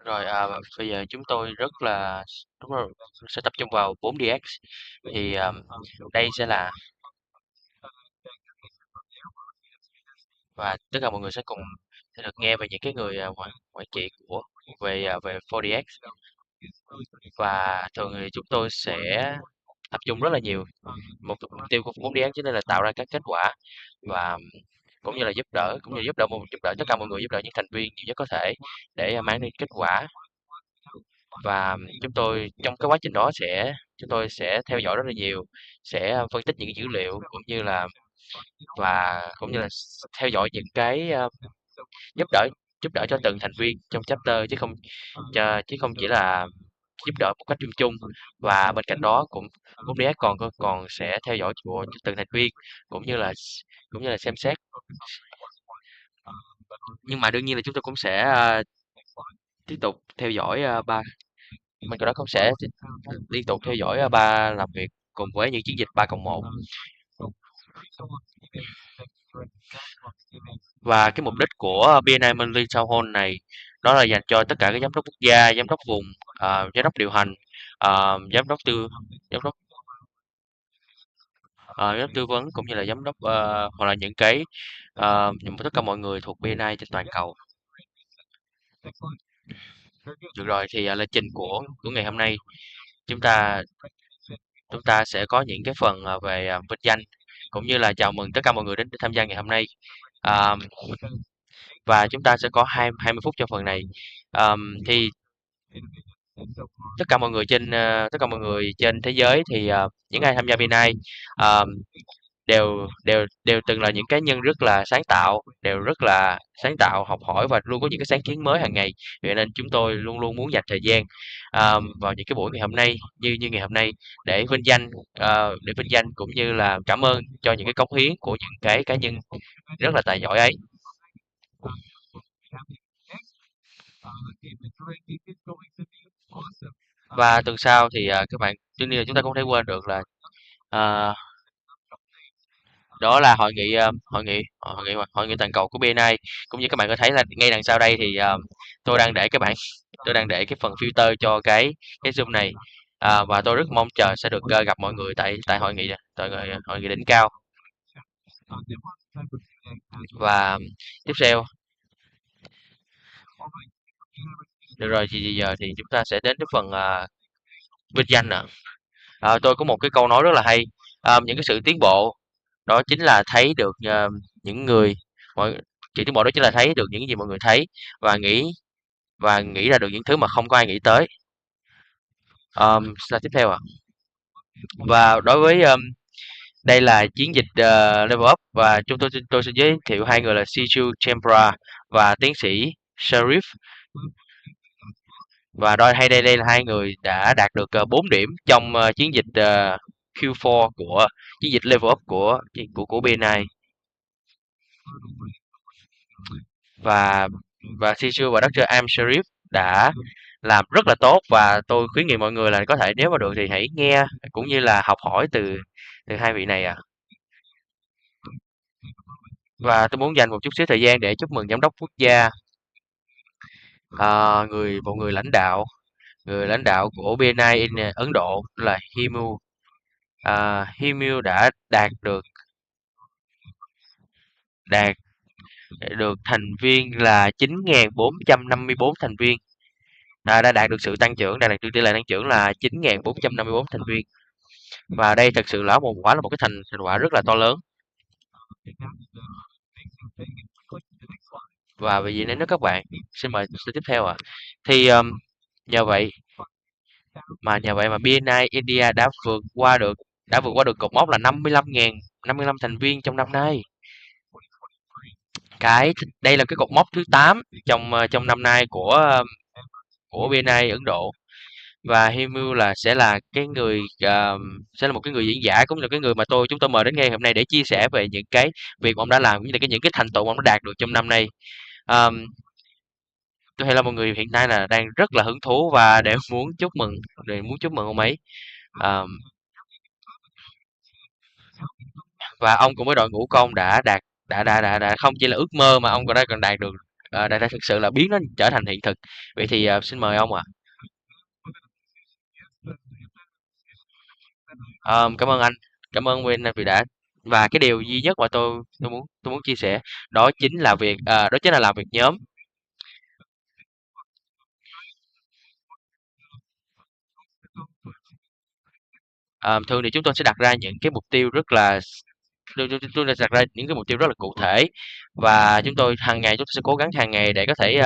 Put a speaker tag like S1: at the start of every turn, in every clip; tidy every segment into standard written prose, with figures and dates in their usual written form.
S1: Rồi bây giờ chúng tôi đúng rồi, sẽ tập trung vào 4DX. Thì đây sẽ là và tất cả mọi người sẽ cùng sẽ được nghe về những cái người quản trị về 4DX. Và thường thì chúng tôi sẽ tập trung rất là nhiều. Mục tiêu của 4DX chính là tạo ra các kết quả và cũng như là giúp đỡ tất cả mọi người, giúp đỡ những thành viên nhiều nhất có thể để mang đến kết quả. Và trong cái quá trình đó chúng tôi sẽ theo dõi rất là nhiều, sẽ phân tích những cái dữ liệu cũng như là theo dõi những cái giúp đỡ giúp đỡ cho từng thành viên trong chapter, chứ không chỉ là giúp đỡ một cách chung chung. Và bên cạnh đó cũng 4DS còn sẽ theo dõi của từng thành viên, cũng như là xem xét. Nhưng mà đương nhiên là chúng tôi cũng sẽ tiếp tục theo dõi bên cạnh đó cũng sẽ liên tục theo dõi làm việc cùng với những chiến dịch 3+1. Và cái mục đích của BNI Monthly Town Hall này đó là dành cho tất cả các giám đốc quốc gia, giám đốc vùng, giám đốc điều hành, giám đốc giám đốc giám đốc tư vấn, cũng như là giám đốc hoặc là tất cả mọi người thuộc BNI trên toàn cầu. Được rồi, thì lịch trình của ngày hôm nay, chúng ta chúng ta sẽ có những cái phần về vinh danh, cũng như là chào mừng tất cả mọi người đến tham gia ngày hôm nay. À, và chúng ta sẽ có 20 phút cho phần này. Thì tất cả mọi người trên thế giới, thì những ai tham gia BNI đều đều đều từng là những cá nhân rất là sáng tạo, đều rất là sáng tạo, học hỏi và luôn có những cái sáng kiến mới hàng ngày. Vậy nên chúng tôi luôn luôn muốn dành thời gian vào những cái buổi ngày hôm nay, như ngày hôm nay, để vinh danh cũng như là cảm ơn cho những cái cống hiến của những cái cá nhân rất là tài giỏi ấy. Và tuần sau thì các bạn, tuy nhiên là chúng ta không thể quên được là à, đó là hội nghị toàn cầu của BNI. Cũng như các bạn có thấy là ngay đằng sau đây thì tôi đang để tôi đang để cái phần filter cho cái zoom này. Và tôi rất mong chờ sẽ được gặp mọi người tại tại hội nghị đỉnh cao. Và tiếp theo, được rồi, thì giờ thì chúng ta sẽ đến cái phần vinh danh ạ. Tôi có một cái câu nói rất là hay. Những cái sự tiến bộ đó chính là thấy được những người mọi sự tiến bộ đó chính là thấy được những gì mọi người thấy, và nghĩ ra được những thứ mà không có ai nghĩ tới. Slide tiếp theo ạ. Và đối với đây là chiến dịch Level Up, và tôi sẽ giới thiệu hai người là Siju Chembra và tiến sĩ Sharif. Và đây là hai người đã đạt được 4 điểm trong chiến dịch Q4 của chiến dịch Level Up của BNI. Và Siju và Dr. Am Sharif đã làm rất là tốt, và tôi khuyến nghị mọi người là có thể, nếu mà được thì hãy nghe cũng như là học hỏi từ từ hai vị này. Và tôi muốn dành một chút xíu thời gian để chúc mừng giám đốc quốc gia, một người lãnh đạo của BNI Ấn Độ là Himu. Himu đã đạt được thành viên là 9.454 thành viên, đã đạt được sự tăng trưởng, đạt được tỷ lệ tăng trưởng là 9.454 thành viên. Và đây thật sự là một cái thành quả rất là to lớn. Và vì vậy nên đó các bạn, xin mời slide tiếp theo ạ. Thì nhờ vậy mà BNI India đã vượt qua được cột mốc là 55 thành viên trong năm nay. Đây là cái cột mốc thứ 8 trong năm nay của BNI Ấn Độ. Và Himu sẽ là một cái người diễn giả, cũng là cái người mà chúng tôi mời đến ngay hôm nay để chia sẻ về những cái việc mà ông đã làm, cũng như là những cái thành tựu mà ông đã đạt được trong năm nay. Tôi thấy là mọi người hiện nay là đang rất là hứng thú và muốn chúc mừng ông ấy. Và ông cùng với đội ngũ của ông đã đạt đã không chỉ là ước mơ mà ông còn đã đạt được, đã thực sự là biến nó trở thành hiện thực. Vậy thì xin mời ông ạ. Cảm ơn anh, cảm ơn Nguyên vì đã, và cái điều duy nhất mà tôi muốn chia sẻ đó chính là đó chính là làm việc nhóm. Thường thì chúng tôi sẽ đặt ra những cái mục tiêu rất là tôi đã đặt ra những cái mục tiêu rất là cụ thể, và chúng tôi hàng ngày chúng tôi sẽ cố gắng hàng ngày để có thể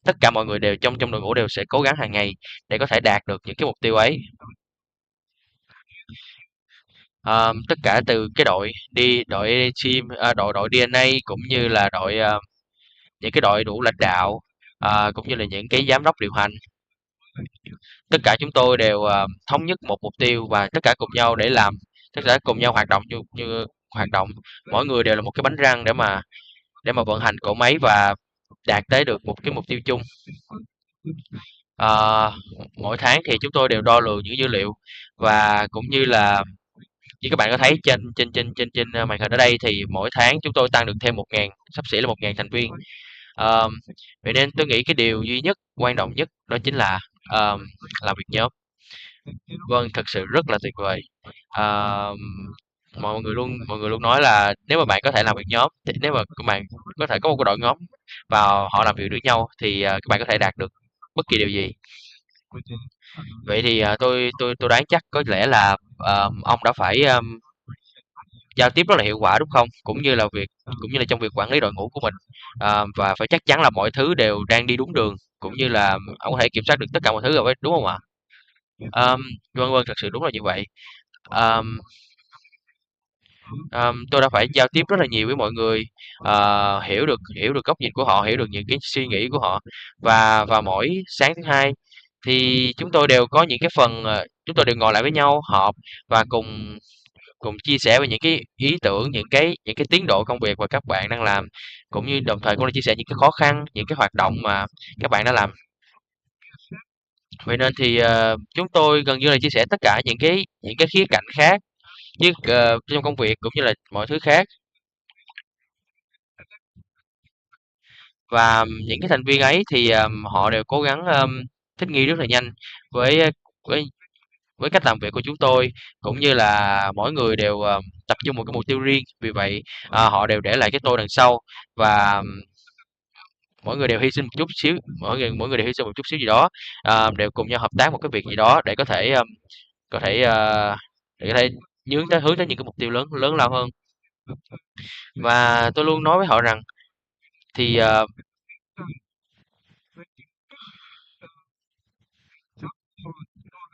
S1: tất cả mọi người đều trong trong đội ngũ đều sẽ cố gắng hàng ngày để có thể đạt được những cái mục tiêu ấy. Tất cả từ cái đội team, đội đội DNA, cũng như là những cái đội đủ lãnh đạo, cũng như là những cái giám đốc điều hành, tất cả chúng tôi đều thống nhất một mục tiêu và tất cả cùng nhau để làm, tất cả cùng nhau hoạt động như hoạt động. Mỗi người đều là một cái bánh răng để mà vận hành cỗ máy và đạt tới được một cái mục tiêu chung. Ờ, Mỗi tháng thì chúng tôi đều đo lường những dữ liệu, và cũng như các bạn có thấy trên màn hình ở đây, thì mỗi tháng chúng tôi tăng được thêm 1.000, sắp xỉ là 1.000 thành viên. Ờ, Vậy nên tôi nghĩ cái điều duy nhất quan trọng nhất đó chính là ờ, làm việc nhóm. Vâng, thực sự rất là tuyệt vời. Ờ, mọi người luôn nói là nếu mà bạn có thể làm việc nhóm, thì nếu mà các bạn có thể có một cái đội nhóm và họ làm việc với nhau thì các bạn có thể đạt được bất kỳ điều gì. Vậy thì tôi đoán chắc có lẽ là ông đã phải giao tiếp rất là hiệu quả đúng không? Cũng như là trong việc quản lý đội ngũ của mình. Và phải chắc chắn là mọi thứ đều đang đi đúng đường, cũng như là ông có thể kiểm soát được tất cả mọi thứ rồi, đúng không ạ? Ờm, vâng vâng, thật sự đúng là như vậy. Ờm, tôi đã phải giao tiếp rất là nhiều với mọi người, hiểu được góc nhìn của họ, hiểu được những cái suy nghĩ của họ, và mỗi sáng thứ hai thì chúng tôi đều ngồi lại với nhau họp và cùng cùng chia sẻ về những cái ý tưởng, những cái tiến độ công việc mà các bạn đang làm, cũng như đồng thời cũng là chia sẻ những cái khó khăn, những cái hoạt động mà các bạn đã làm. Vậy nên thì chúng tôi gần như là chia sẻ tất cả những cái khía cạnh khác trong công việc cũng như là mọi thứ khác. Và những cái thành viên ấy thì họ đều cố gắng thích nghi rất là nhanh với với với cách làm việc của chúng tôi, cũng như là mỗi người đều tập trung một cái mục tiêu riêng. Vì vậy họ đều để lại cái tôi đằng sau, và mỗi người đều hy sinh một chút xíu, mỗi người đều hy sinh một chút xíu gì đó, đều cùng nhau hợp tác một cái việc gì đó để có thể để có thể hướng tới những cái mục tiêu lớn lớn lao hơn. Và tôi luôn nói với họ rằng thì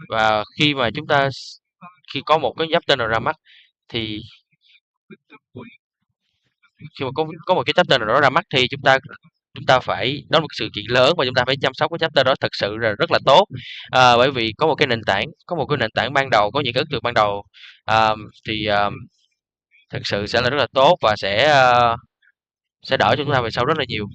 S1: và khi có một cái chapter nào ra mắt, thì khi mà có một cái chapter nào đó ra mắt thì chúng ta phải đó là một sự kiện lớn, và chúng ta phải chăm sóc cái chapter đó thật sự là rất là tốt. Bởi vì có một cái nền tảng ban đầu, có những cái ấn tượng ban đầu, à, thì thực sự sẽ là rất là tốt, và sẽ đỡ cho chúng ta về sau rất là nhiều.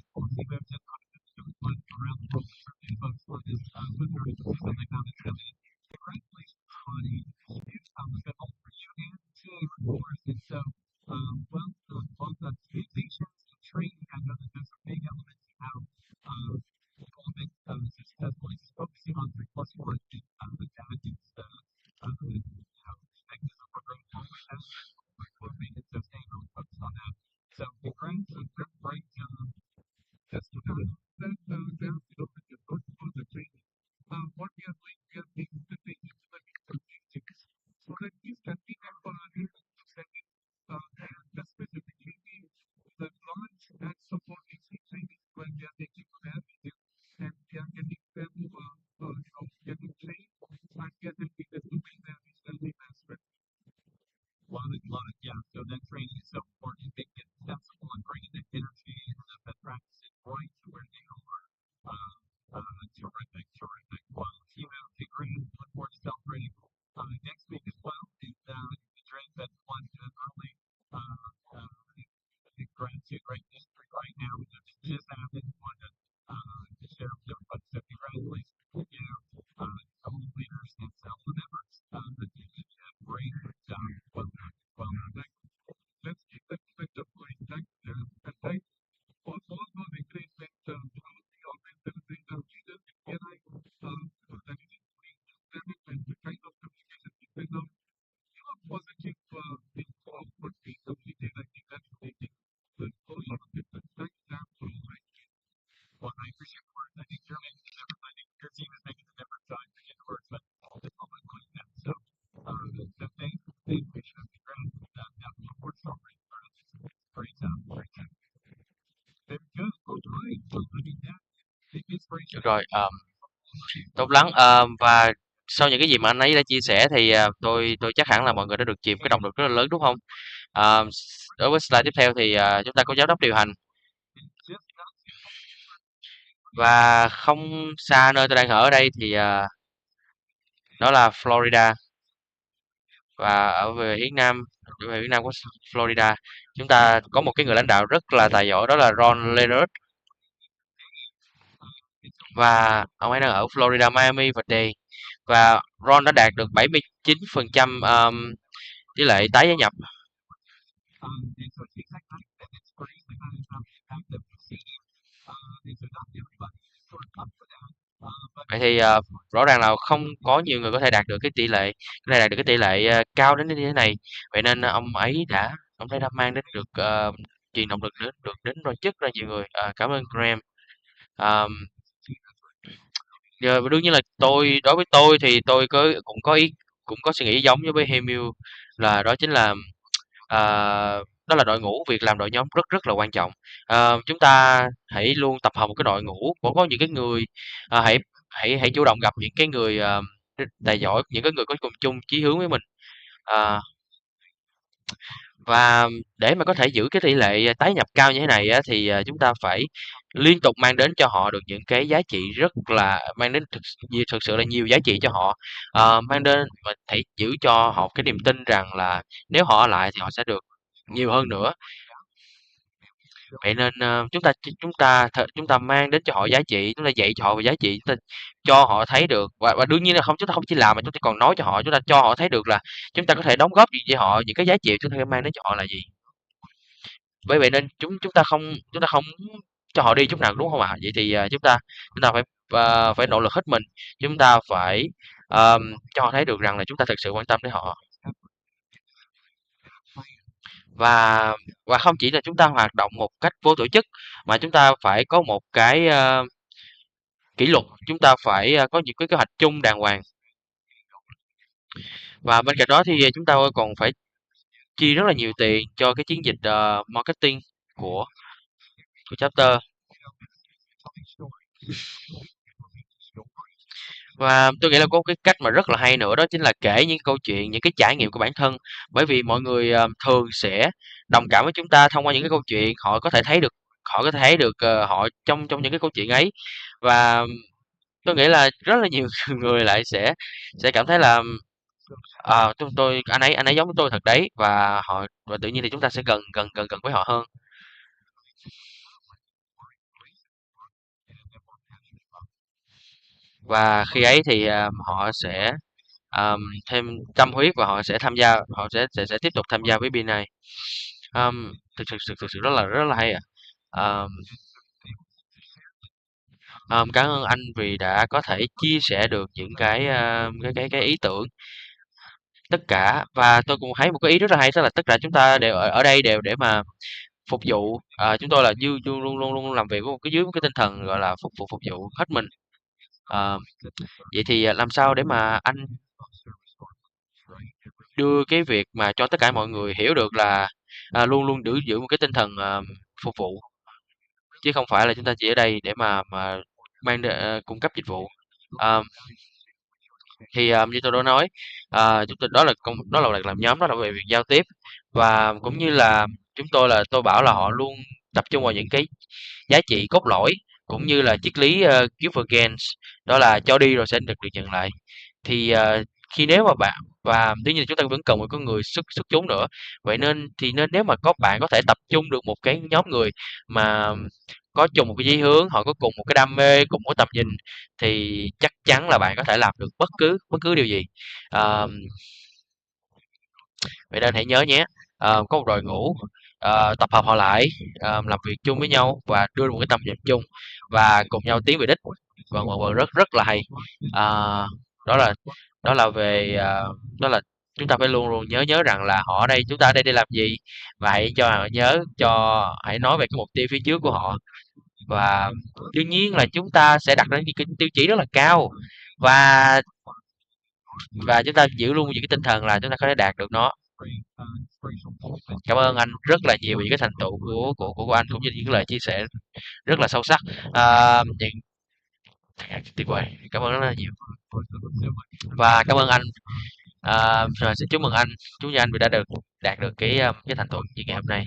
S1: Được rồi, tốt lắm. Và sau những cái gì mà anh ấy đã chia sẻ thì tôi chắc hẳn là mọi người đã được chìm cái động lực rất là lớn đúng không? Đối với slide tiếp theo thì chúng ta có giám đốc điều hành, và không xa nơi tôi đang ở đây thì đó là Florida. Và ở về phía nam của Florida, chúng ta có một cái người lãnh đạo rất là tài giỏi, đó là Ron Leonard, và ông ấy đang ở Florida, Miami và Dade. Và Ron đã đạt được 79% tỷ lệ tái gia nhập. Vậy thì rõ ràng là không có nhiều người có thể đạt được cái tỷ lệ, cao đến như thế này. Vậy nên ông ấy đã mang đến được truyền động lực đến rất là nhiều người. Cảm ơn Graham. Ờ, Đương nhiên là đối với tôi thì tôi cũng có suy nghĩ giống như với Hemil, là đó chính là đó là đội ngũ, việc làm đội nhóm rất rất là quan trọng. Chúng ta hãy luôn tập hợp một cái đội ngũ, có những cái người, hãy hãy hãy chủ động gặp những cái người tài giỏi, những cái người có cùng chung chí hướng với mình. Ờ, và để mà có thể giữ cái tỷ lệ tái nhập cao như thế này á, thì chúng ta phải liên tục mang đến cho họ được những cái giá trị rất là mang đến thực sự là nhiều giá trị cho họ. Mang đến và hãy giữ cho họ cái niềm tin rằng là nếu họ ở lại thì họ sẽ được nhiều hơn nữa. Vậy nên chúng ta mang đến cho họ giá trị, chúng ta dạy cho họ về giá trị, chúng ta cho họ thấy được, và đương nhiên là chúng ta không chỉ làm mà chúng ta còn nói cho họ, chúng ta cho họ thấy được là chúng ta có thể đóng góp gì cho họ, những cái giá trị chúng ta mang đến cho họ là gì. Bởi vậy nên chúng ta không muốn cho họ đi chút nào, đúng không ạ? Vậy thì chúng ta phải phải nỗ lực hết mình, chúng ta phải cho họ thấy được rằng là chúng ta thực sự quan tâm đến họ. và và không chỉ là chúng ta hoạt động một cách vô tổ chức, mà chúng ta phải có một cái kỷ luật, chúng ta phải có những cái kế hoạch chung đàng hoàng. Và bên cạnh đó thì chúng ta còn phải chi rất là nhiều tiền cho cái chiến dịch marketing của chapter. Và tôi nghĩ là có cái cách mà rất là hay nữa, đó chính là kể những câu chuyện, những cái trải nghiệm của bản thân. Bởi vì mọi người thường sẽ đồng cảm với chúng ta thông qua những cái câu chuyện, họ có thể thấy được họ trong trong những cái câu chuyện ấy. Và tôi nghĩ là rất là nhiều người lại sẽ cảm thấy là anh ấy giống với tôi thật đấy, và tự nhiên thì chúng ta sẽ gần gần gần gần với họ hơn. Và khi ấy thì họ sẽ thêm tâm huyết, và họ sẽ tiếp tục tham gia với BNI. Thực sự rất là hay. Ờm, Cảm ơn anh vì đã có thể chia sẻ được những cái ý tưởng tất cả. Và tôi cũng thấy một cái ý rất là hay, đó là tất cả chúng ta đều ở đây đều để mà phục vụ. Chúng tôi là luôn luôn luôn làm việc với dưới một cái tinh thần gọi là phục vụ hết mình. Ờ, Vậy thì làm sao để mà anh đưa cái việc mà cho tất cả mọi người hiểu được là luôn luôn giữ giữ một cái tinh thần phục vụ, chứ không phải là chúng ta chỉ ở đây để mà cung cấp dịch vụ. Ờ, thì như tôi đã nói, đó là việc làm nhóm, đó là về việc giao tiếp. Và cũng như là tôi bảo là họ luôn tập trung vào những cái giá trị cốt lõi, cũng như là triết lý give again, đó là cho đi rồi sẽ được nhận lại. Thì khi nếu mà bạn và tuy nhiên chúng ta vẫn cần một con người xuất xuất chúng nữa. Vậy nên nếu mà bạn có thể tập trung được một cái nhóm người mà có chung một cái chí hướng, họ có cùng một cái đam mê, cùng một tầm nhìn, thì chắc chắn là bạn có thể làm được bất cứ điều gì. Ờ, Vậy nên hãy nhớ nhé, có một đội ngũ, tập hợp họ lại, làm việc chung với nhau và đưa một cái tầm nhìn chung, và cùng nhau tiến về đích. Và rất rất là hay. Ờ, đó là đó là về đó là chúng ta phải luôn luôn nhớ nhớ rằng là họ ở đây, chúng ta ở đây để làm gì, và hãy nói về cái mục tiêu phía trước của họ. Và đương nhiên là chúng ta sẽ đặt ra những cái tiêu chí rất là cao, và chúng ta giữ luôn những cái tinh thần là chúng ta có thể đạt được nó. Cảm ơn anh rất là nhiều vì cái thành tựu của anh, cũng như những lời chia sẻ rất là sâu sắc. Những Tuyệt vời, cảm ơn rất là nhiều. Và cảm ơn anh. Rồi xin chúc mừng anh, chúc cho anh vì đã đạt được cái thành tựu như ngày hôm nay.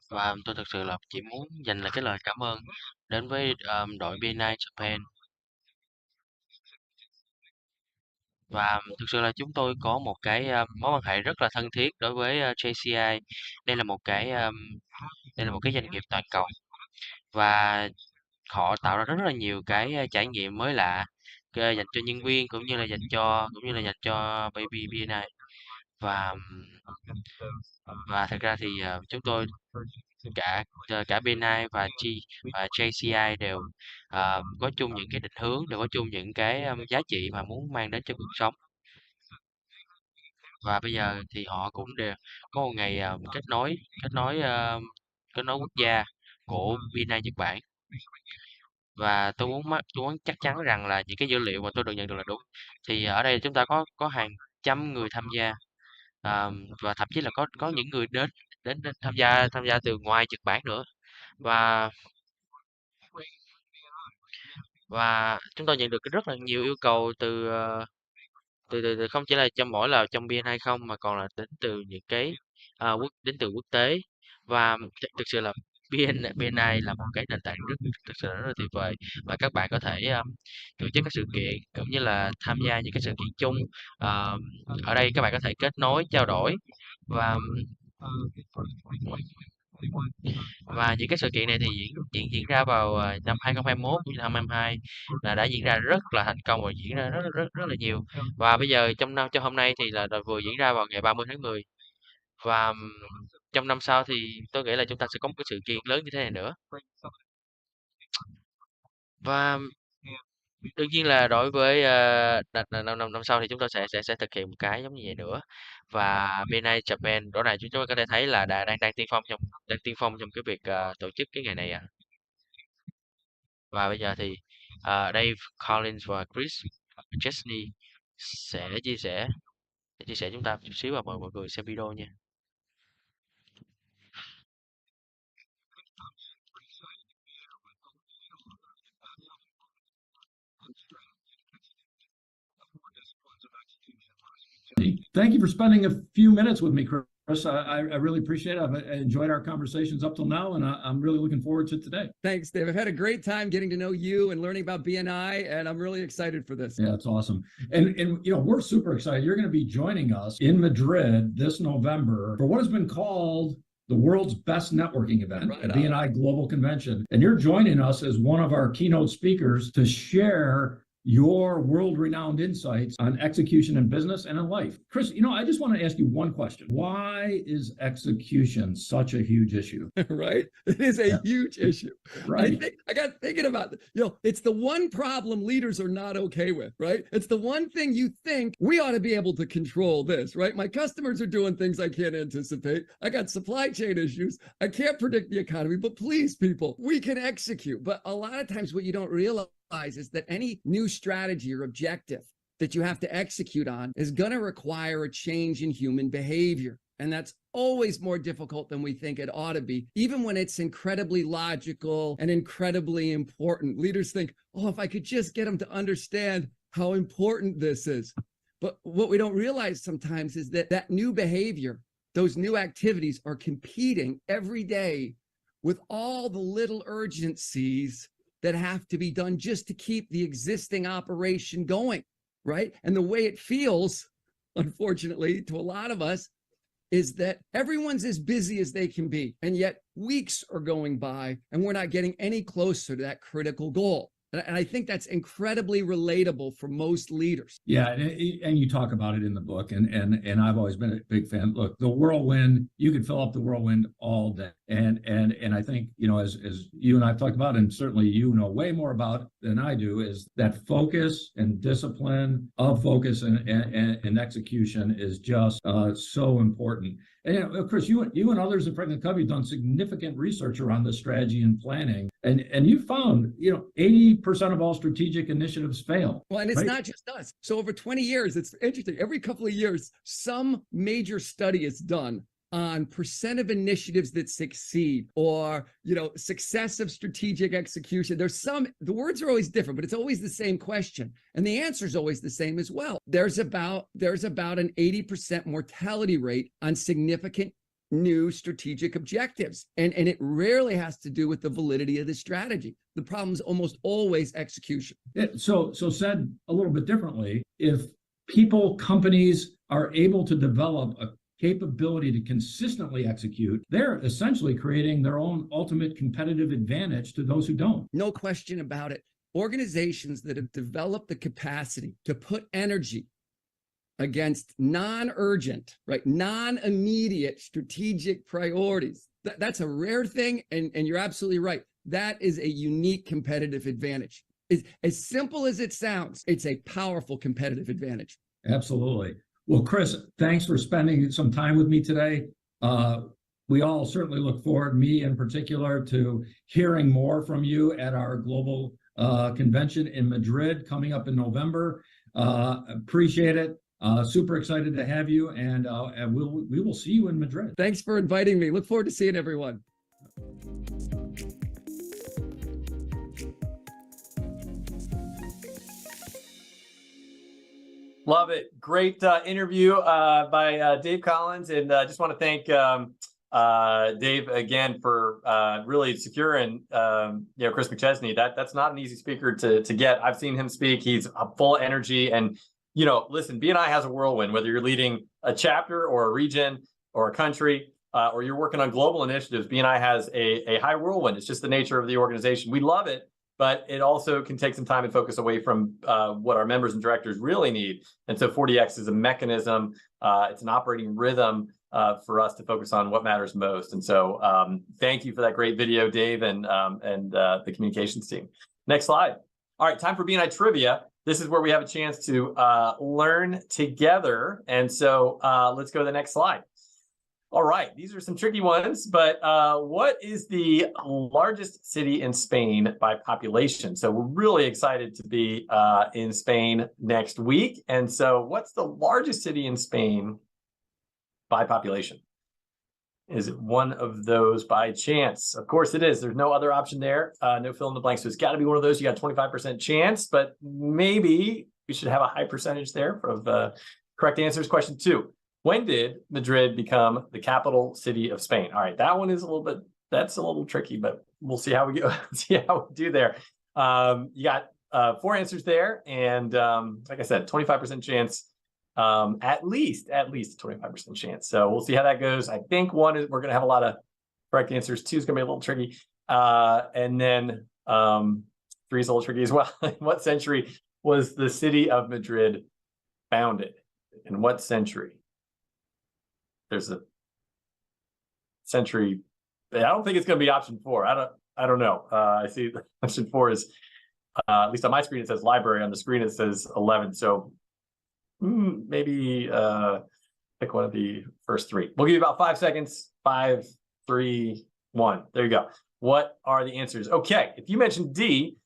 S1: Và tôi thực sự là chỉ muốn dành lại cái lời cảm ơn đến với đội BNI Japan. Và thực sự là chúng tôi có một mối quan hệ rất là thân thiết đối với JCI. Đây là một đây là một cái doanh nghiệp toàn cầu và họ tạo ra rất là nhiều trải nghiệm mới lạ dành cho nhân viên cũng như là dành cho baby BNI. Và thật ra thì chúng tôi cả BNI và JCI đều có chung những cái định hướng, đều có chung những giá trị mà muốn mang đến cho cuộc sống. Và bây giờ thì họ cũng đều có một ngày kết nối kết nối quốc gia của BNI Nhật Bản. Và tôi muốn chắc chắn rằng là những cái dữ liệu mà tôi được nhận được là đúng. Thì ở đây chúng ta có hàng trăm người tham gia, và thậm chí là có những người đến đến đến tham gia từ ngoài Nhật Bản nữa. Và chúng tôi nhận được rất là nhiều yêu cầu từ không chỉ là trong BNI không, mà còn là đến từ những đến từ quốc tế. Và thực sự là BNI là một cái nền tảng thực sự là rất là tuyệt vời, và các bạn có thể tổ chức các sự kiện cũng như là tham gia những cái sự kiện chung. Ờ, Ở đây các bạn có thể kết nối, trao đổi, và những cái sự kiện này thì diễn diễn diễn ra vào năm 2021 cũng như năm 2022, là đã diễn ra rất là thành công và diễn ra rất rất rất là nhiều. Và bây giờ trong hôm nay thì là vừa diễn ra vào ngày 30 tháng 10. Và trong năm sau thì tôi nghĩ là chúng ta sẽ có một cái sự kiện lớn như thế này nữa. Và Đương nhiên là đối với, năm sau thì chúng tôi sẽ thực hiện một cái giống như vậy nữa. Và BNI Japan rõ ràng chúng tôi có thể thấy là đang tiên phong trong cái việc, tổ chức cái ngày này ạ. Và bây giờ thì, Dave, Collins và Chris Chesney sẽ chia sẻ chúng ta một chút xíu và mời mọi người xem video nha.
S2: Thank you for spending a few minutes with me, Chris. I really appreciate it. I've enjoyed our conversations up till now, and I'm really looking forward to today.
S3: Thanks, Dave. I've had a great time getting to know you and learning about BNI, and I'm really excited for this.
S2: Yeah, it's awesome. And you know, we're super excited. You're going to be joining us in Madrid this November for what has been called the world's best networking event, the BNI Global Convention. And you're joining us as one of our keynote speakers to share your world-renowned insights on execution in business and in life. Chris, you know, I just want to ask you one question. Why is execution such a huge issue?
S3: Right? It is a huge issue.
S2: Right.
S3: I got thinking about it. You know, it's the one problem leaders are not okay with, right? It's the one thing you think we ought to be able to control this, right? My customers are doing things I can't anticipate. I got supply chain issues. I can't predict the economy, but please, people, we can execute. But a lot of times what you don't realize is that any new strategy or objective that you have to execute on is going to require a change in human behavior. And that's always more difficult than we think it ought to be, even when it's incredibly logical and incredibly important. Leaders think, oh, if I could just get them to understand how important this is. But what we don't realize sometimes is that that new behavior, those new activities are competing every day with all the little urgencies that have to be done just to keep the existing operation going, right? And the way it feels, unfortunately, to a lot of us, is that everyone's as busy as they can be, and yet weeks are going by and we're not getting any closer to that critical goal. And I think that's incredibly relatable for most leaders.
S2: Yeah, and you talk about it in the book, and I've always been a big fan. Look, the whirlwind, you could fill up the whirlwind all day, and I think, you know, as you and I've talked about, and certainly you know way more about than I do, is that focus and discipline of focus and execution is just so important. And you know, Chris, you and others at Franklin Covey have done significant research around this strategy and planning, and you found, you know, 80% of all strategic initiatives fail.
S3: Well, and it's not just us. So over 20 years, it's interesting. Every couple of years, some major study is done on percent of initiatives that succeed, or, you know, success of strategic execution. The words are always different, but it's always the same question. And the answer is always the same as well. There's about an 80% mortality rate on significant new strategic objectives. And it rarely has to do with the validity of the strategy. The problem is almost always execution.
S2: So said a little bit differently, if people, companies are able to develop a capability to consistently execute, they're essentially creating their own ultimate competitive advantage to those who don't.
S3: No question about it. Organizations that have developed the capacity to put energy against non-urgent, right, non-immediate strategic priorities, that's a rare thing, and you're absolutely right. That is a unique competitive advantage. It's, as simple as it sounds, it's a powerful competitive advantage.
S2: Absolutely. Well, Chris, thanks for spending some time with me today. We all certainly look forward, me in particular, to hearing more from you at our global convention in Madrid coming up in November. Appreciate it. Super excited to have you, and we will see you in Madrid.
S3: Thanks for inviting me. Look forward to seeing everyone.
S4: Love it. Great interview by Dave Collins. And I just want to thank Dave again for really securing Chris McChesney. That's not an easy speaker to get. I've seen him speak. He's full of energy. And, you know, listen, BNI has a whirlwind, whether you're leading a chapter or a region or a country, or you're working on global initiatives. BNI has a high whirlwind. It's just the nature of the organization. We love it, but it also can take some time and focus away from what our members and directors really need. And so 40X is a mechanism. It's an operating rhythm for us to focus on what matters most. And so thank you for that great video, Dave, and the communications team. Next slide. All right, time for BNI Trivia. This is where we have a chance to learn together. And so let's go to the next slide. All right, these are some tricky ones, but what is the largest city in Spain by population? So we're really excited to be in Spain next week. And so what's the largest city in Spain by population? Is it one of those by chance? Of course it is. There's no other option there. No fill in the blank. So it's got to be one of those. You got a 25% chance, but maybe we should have a high percentage there of correct answers. Question 2. When did Madrid become the capital city of Spain? All right, that one is that's a little tricky, but we'll see how we go. See how we do there. You got 4 answers there, and like I said, 25% chance, at least 25% chance. So we'll see how that goes. I think 1 is we're going to have a lot of correct answers. 2 is going to be a little tricky, and then 3 is a little tricky as well. In what century was the city of Madrid founded? In what century? There's a century. I don't think it's going to be option 4. I don't know. I see option 4 is at least on my screen it says library. On the screen it says 11. So maybe pick one of the first 3. We'll give you about 5 seconds. 5, 3, 1. There you go. What are the answers? Okay, if you mentioned D,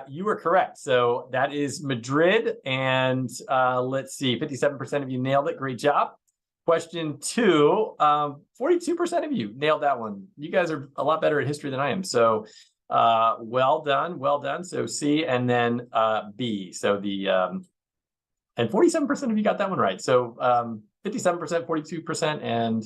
S4: you were correct. So that is Madrid, and let's see, 57% of you nailed it. Great job. Question 2, 42% of you nailed that one. You guys are a lot better at history than I am. So well done, well done. So C, and then B. So the and 47% of you got that one right. So 57%, 42%, and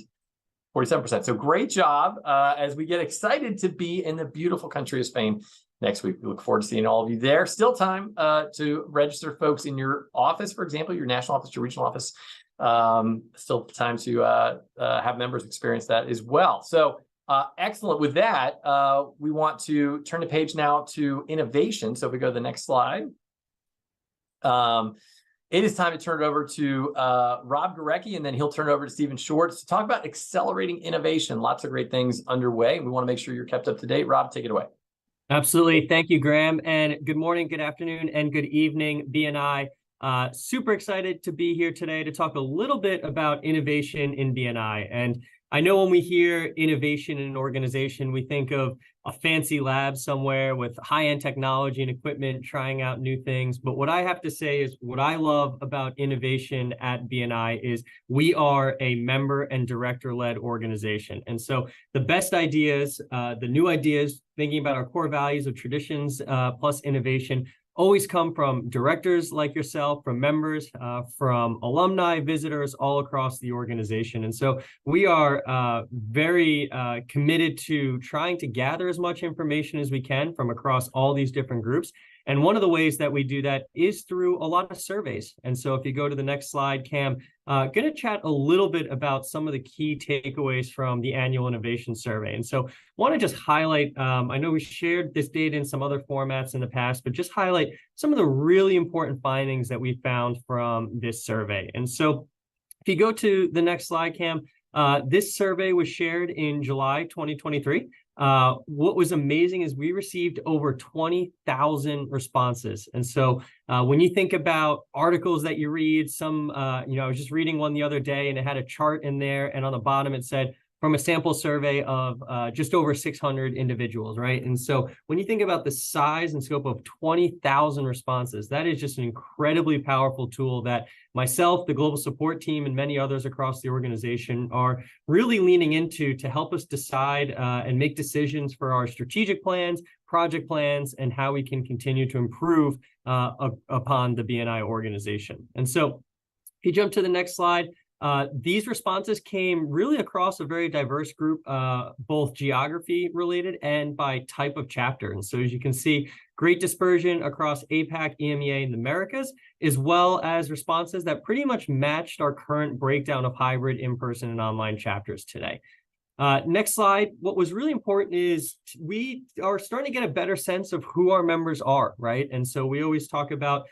S4: 47%. So great job as we get excited to be in the beautiful country of Spain next week. We look forward to seeing all of you there. Still time to register folks in your office, for example, your national office, your regional office. Still time to have members experience that as well. So excellent. With that, we want to turn the page now to innovation. So if we go to the next slide, it is time to turn it over to Rob Gorecki, and then he'll turn it over to Stephen Schwartz to talk about accelerating innovation. Lots of great things underway. We want to make sure you're kept up to date. Rob, take it away.
S5: Absolutely. Thank you, Graham. And good morning, good afternoon, and good evening, BNI. Super excited to be here today to talk a little bit about innovation in BNI. And I know when we hear innovation in an organization, we think of a fancy lab somewhere with high-end technology and equipment trying out new things. But what I have to say is what I love about innovation at BNI is we are a member and director-led organization. And so the best ideas, the new ideas, thinking about our core values of traditions plus innovation, always come from directors like yourself, from members, from alumni, visitors all across the organization. And so we are very committed to trying to gather as much information as we can from across all these different groups. And one of the ways that we do that is through a lot of surveys. And so if you go to the next slide, Cam, going to chat a little bit about some of the key takeaways from the annual innovation survey. And so want to just highlight, I know we shared this data in some other formats in the past, but just highlight some of the really important findings that we found from this survey. And so if you go to the next slide, Cam, this survey was shared in July 2023. What was amazing is we received over 20,000 responses. And so when you think about articles that you read, some, I was just reading one the other day and it had a chart in there, and on the bottom it said, from a sample survey of just over 600 individuals, right? And so when you think about the size and scope of 20,000 responses, that is just an incredibly powerful tool that myself, the global support team, and many others across the organization are really leaning into to help us decide and make decisions for our strategic plans, project plans, and how we can continue to improve upon the BNI organization. And so if you jump to the next slide, these responses came really across a very diverse group, both geography related and by type of chapter. And so as you can see, great dispersion across APAC, EMEA, and the Americas, as well as responses that pretty much matched our current breakdown of hybrid, in-person, and online chapters today. Next slide. What was really important is we are starting to get a better sense of who our members are, right? And so we always talk about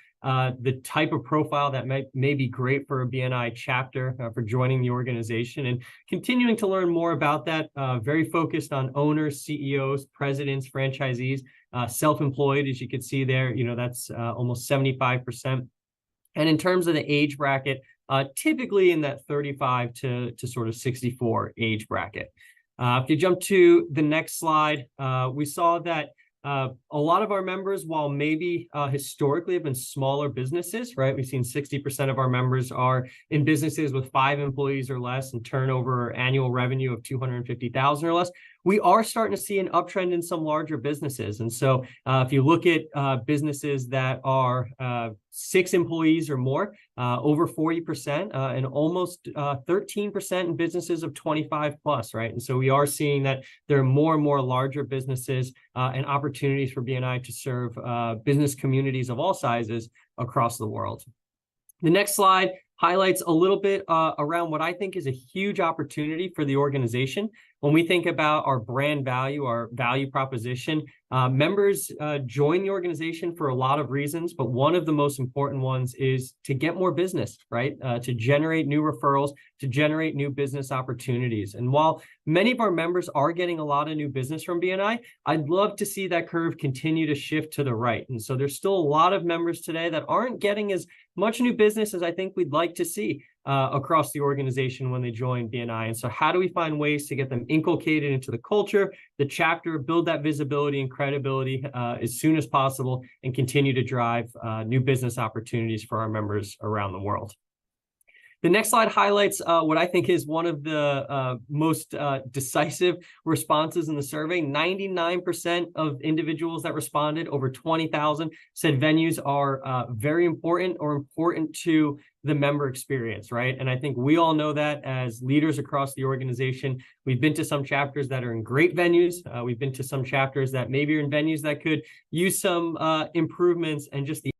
S5: the type of profile that may be great for a BNI chapter, for joining the organization, and continuing to learn more about that. Very focused on owners, CEOs, presidents, franchisees, self-employed, as you can see there, that's almost 75%. And in terms of the age bracket, typically in that 35 to sort of 64 age bracket. If you jump to the next slide, we saw that a lot of our members, while maybe historically have been smaller businesses, right? We've seen 60% of our members are in businesses with 5 employees or less and turnover or annual revenue of 250,000 or less. We are starting to see an uptrend in some larger businesses. And so if you look at businesses that are 6 employees or more, over 40%, and almost 13% in businesses of 25 plus, right? And so we are seeing that there are more and more larger businesses and opportunities for BNI to serve business communities of all sizes across the world. The next slide highlights a little bit around what I think is a huge opportunity for the organization. When we think about our brand value, our value proposition, members join the organization for a lot of reasons, but one of the most important ones is to get more business, right? To generate new referrals, to generate new business opportunities. And while many of our members are getting a lot of new business from BNI, I'd love to see that curve continue to shift to the right. And so there's still a lot of members today that aren't getting as much new business as I think we'd like to see across the organization when they join BNI. And so how do we find ways to get them inculcated into the culture, the chapter, build that visibility and credibility as soon as possible, and continue to drive new business opportunities for our members around the world? The next slide highlights what I think is one of the most decisive responses in the survey. 99% of individuals that responded, over 20,000, said venues are very important or important to the member experience, right? And I think we all know that as leaders across the organization. We've been to some chapters that are in great venues. We've been to some chapters that maybe are in venues that could use some improvements, and just the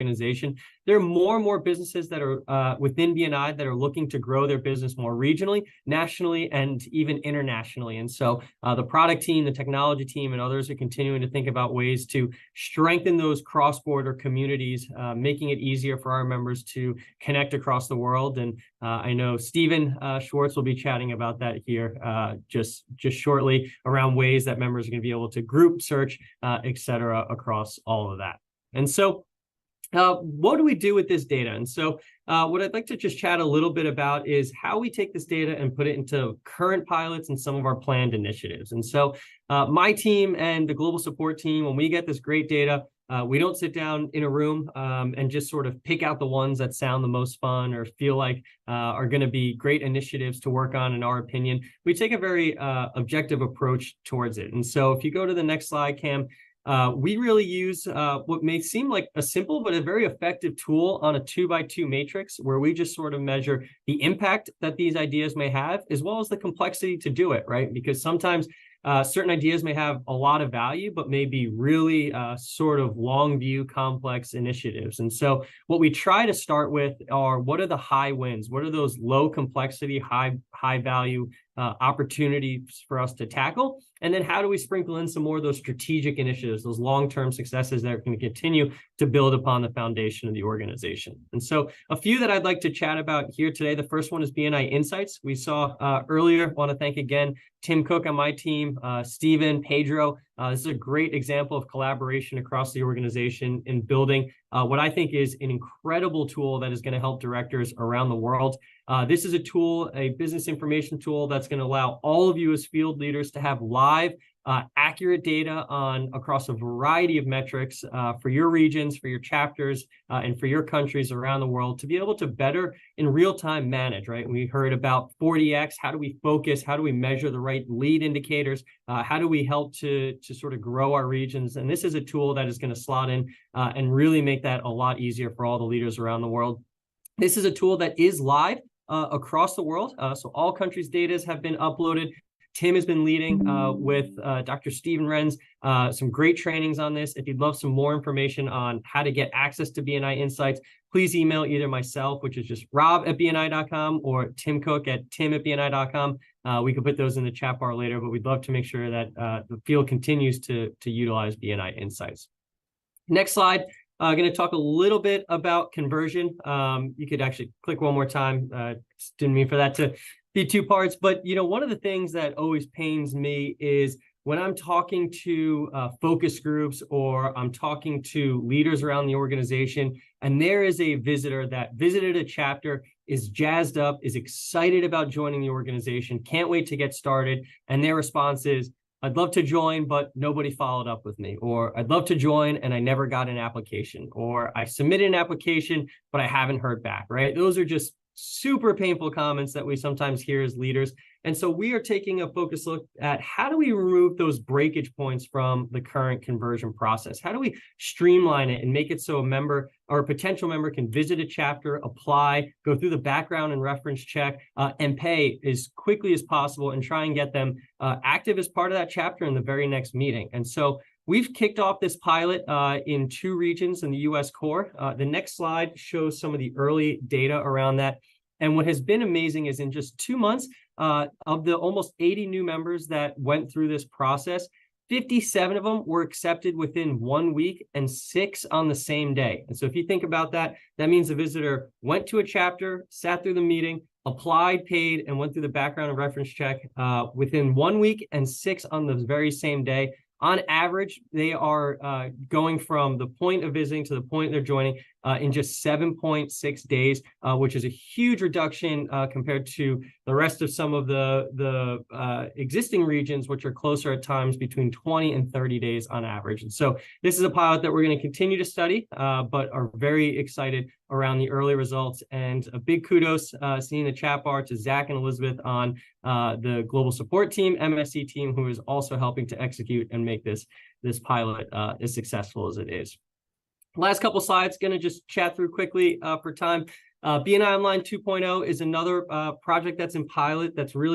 S5: organization. There are more and more businesses that are within BNI that are looking to grow their business more regionally, nationally, and even internationally. And so the product team, the technology team, and others are continuing to think about ways to strengthen those cross-border communities, making it easier for our members to connect across the world. And I know Stephen Schwartz will be chatting about that here just shortly, around ways that members are going to be able to group search, et cetera, across all of that. And so what do we do with this data? And so what I'd like to just chat a little bit about is how we take this data and put it into current pilots and some of our planned initiatives. And so my team and the global support team, when we get this great data, we don't sit down in a room and just sort of pick out the ones that sound the most fun or feel like are going to be great initiatives to work on, in our opinion. We take a very objective approach towards it. And so if you go to the next slide, Cam, we really use what may seem like a simple but a very effective tool on a 2x2 matrix, where we just sort of measure the impact that these ideas may have, as well as the complexity to do it, right? Because sometimes certain ideas may have a lot of value, but may be really sort of long view, complex initiatives. And so what we try to start with are, what are the high wins? What are those low complexity, high value opportunities for us to tackle? And then how do we sprinkle in some more of those strategic initiatives, those long-term successes that are going to continue to build upon the foundation of the organization? And so a few that I'd like to chat about here today. The first one is BNI Insights. We saw earlier, want to thank again Tim Cook on my team, Stephen, Pedro. This is a great example of collaboration across the organization in building what I think is an incredible tool that is going to help directors around the world. This is a tool, a business information tool, that's going to allow all of you as field leaders to have live accurate data across a variety of metrics for your regions, for your chapters, and for your countries around the world to be able to better in real time manage, right? We heard about 40X. How do we focus? How do we measure the right lead indicators? How do we help to sort of grow our regions? And this is a tool that is going to slot in and really make that a lot easier for all the leaders around the world. This is a tool that is live across the world. So all countries' data have been uploaded. Tim has been leading with Dr. Stephen Renz, some great trainings on this. If you'd love some more information on how to get access to BNI Insights, please email either myself, which is just rob@bni.com, or Tim Cook at tim@bni.com. We could put those in the chat bar later, but we'd love to make sure that the field continues to utilize BNI Insights. Next slide. I'm going to talk a little bit about conversion. You could actually click one more time. Didn't mean for that to be two parts, but one of the things that always pains me is when I'm talking to focus groups or I'm talking to leaders around the organization, and there is a visitor that visited a chapter, is jazzed up, is excited about joining the organization, can't wait to get started, and their response is, I'd love to join, but nobody followed up with me, or I'd love to join and I never got an application, or I submitted an application, but I haven't heard back, right? Those are just super painful comments that we sometimes hear as leaders. And so we are taking a focused look at how do we remove those breakage points from the current conversion process? How do we streamline it and make it so a member or a potential member can visit a chapter, apply, go through the background and reference check, and pay as quickly as possible and try and get them active as part of that chapter in the very next meeting. And so we've kicked off this pilot in 2 regions in the US core. The next slide shows some of the early data around that. And what has been amazing is in just 2 months, of the almost 80 new members that went through this process, 57 of them were accepted within 1 week and 6 on the same day. And so if you think about that, that means the visitor went to a chapter, sat through the meeting, applied, paid, and went through the background and reference check within 1 week and 6 on the very same day. On average, they are going from the point of visiting to the point they're joining in just 7.6 days, which is a huge reduction compared to the rest of some of the existing regions, which are closer at times between 20 and 30 days on average. And so this is a pilot that we're going to continue to study, but are very excited around the early results. And a big kudos, seeing the chat bar, to Zach and Elizabeth on the global support team, MSC team, who is also helping to execute and make this pilot as successful as it is. Last couple slides, going to just chat through quickly for time. BNI Online 2.0 is another project that's in pilot that's really